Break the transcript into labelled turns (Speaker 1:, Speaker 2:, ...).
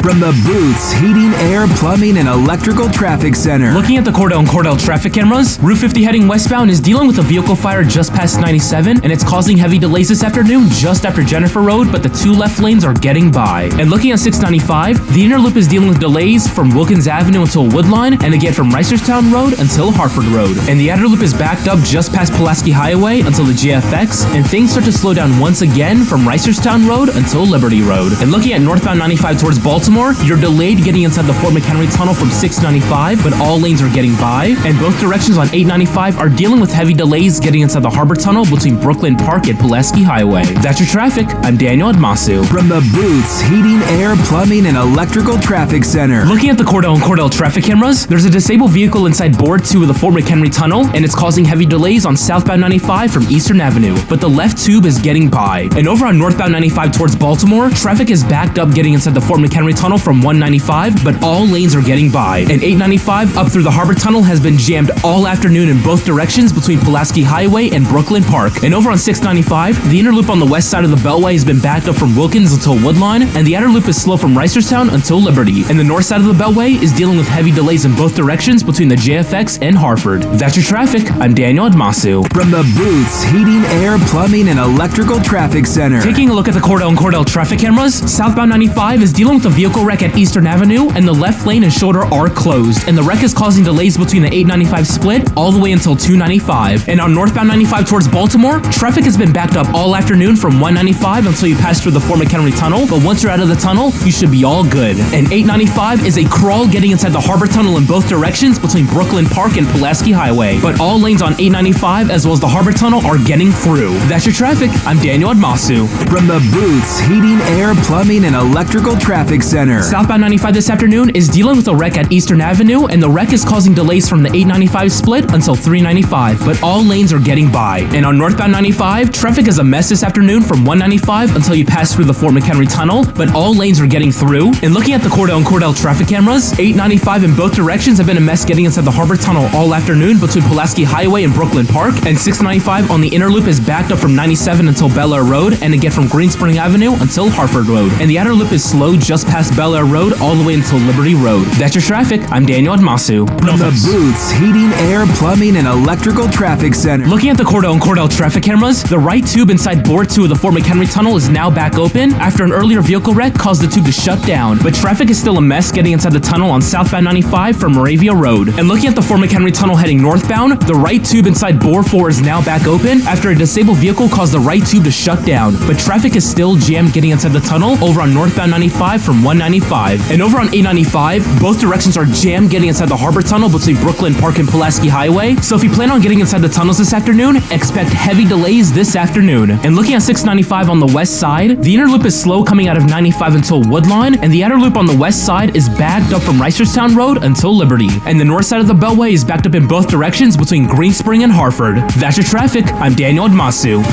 Speaker 1: From the Boots Heating, Air, Plumbing, and Electrical Traffic Center.
Speaker 2: Looking at the Cordell and Cordell traffic cameras, Route 50 heading westbound is dealing with a vehicle fire just past 97, and it's causing heavy delays this afternoon just after Jennifer Road, but the two left lanes are getting by. And looking at 695, the inner loop is dealing with delays from Wilkins Avenue until Woodline, and again from Reisterstown Road until Hartford Road. And the outer loop is backed up just past Pulaski Highway until the GFX, and things start to slow down once again from Reisterstown Road until Liberty Road. And looking at northbound 95 towards Baltimore, you're delayed getting inside the Fort McHenry Tunnel from 695, but all lanes are getting by, and both directions on 895 are dealing with heavy delays getting inside the Harbor Tunnel between Brooklyn Park and Pulaski Highway. That's your traffic. I'm Daniel Admasu.
Speaker 1: From the Boots Heating, Air, Plumbing, and Electrical Traffic Center.
Speaker 2: Looking at the Cordell and Cordell traffic cameras, there's a disabled vehicle inside Board 2 of the Fort McHenry Tunnel, and it's causing heavy delays on southbound 95 from Eastern Avenue, but the left tube is getting by. And over on northbound 95 towards Baltimore, traffic is backed up getting inside the Fort McHenry Tunnel from 195, but all lanes are getting by. And 895 up through the Harbor Tunnel has been jammed all afternoon in both directions between Pulaski Highway and Brooklyn Park. And over on 695, the inner loop on the west side of the Beltway has been backed up from Wilkins until Woodline, and the outer loop is slow from Reisterstown until Liberty. And the north side of the Beltway is dealing with heavy delays in both directions between the JFX and Hartford. That's your traffic. I'm Daniel Admasu.
Speaker 1: From the Boots Heating, Air, Plumbing, and Electrical Traffic Center.
Speaker 2: Taking a look at the Cordell and Cordell traffic cameras, southbound 95 is dealing with a vehicle wreck at Eastern Avenue, and the left lane and shoulder are closed, and the wreck is causing delays between the 895 split all the way until 295. And on northbound 95 towards Baltimore, traffic has been backed up all afternoon from 195 until you pass through the Fort McHenry Tunnel, but once you're out of the tunnel, you should be all good. And 895 is a crawl getting inside the Harbor Tunnel in both directions between Brooklyn Park and Pulaski Highway, but all lanes on 895 as well as the Harbor Tunnel are getting through. That's your traffic. I'm Daniel Admasu.
Speaker 1: From the Boots Heating, Air, Plumbing, and Electrical Traffic Center.
Speaker 2: Southbound 95 this afternoon is dealing with a wreck at Eastern Avenue, and the wreck is causing delays from the 895 split until 395, but all lanes are getting by. And on northbound 95, traffic is a mess this afternoon from 195 until you pass through the Fort McHenry Tunnel, but all lanes are getting through. And looking at the Cordell and Cordell traffic cameras, 895 in both directions have been a mess getting inside the Harbor Tunnel all afternoon between Pulaski Highway and Brooklyn Park, and 695 on the inner loop is backed up from 97 until Bel Air Road, and again from Green Spring Avenue until Hartford Road. And the outer loop is slow just past Bel Air Road all the way until Liberty Road. That's your traffic. I'm Daniel Admasu.
Speaker 1: From the Boots Heating, Air, Plumbing, and Electrical Traffic Center.
Speaker 2: Looking at the Cordell and Cordell traffic cameras, the right tube inside Board 2 of the Fort McHenry Tunnel is now back open after an earlier vehicle wreck caused the tube to shut down, but traffic is still a mess getting inside the tunnel on southbound 95 from Moravia Road. And looking at the Fort McHenry Tunnel heading northbound, the right tube inside Bore 4 is now back open after a disabled vehicle caused the right tube to shut down, but traffic is still jammed getting inside the tunnel over on northbound 95 from 195. And over on 895, both directions are jammed getting inside the Harbor Tunnel between Brooklyn Park and Pulaski Highway, so if you plan on getting inside the tunnels this afternoon, expect heavy delays this afternoon. And looking at 695 on the west side, the inner loop is slow coming out of 95 until Woodline, and the outer loop on the west side is backed up from Reisterstown Road until Liberty. And the north side of the Beltway is backed up in both directions between Green Spring and Hartford. That's your traffic. I'm Daniel Admasu.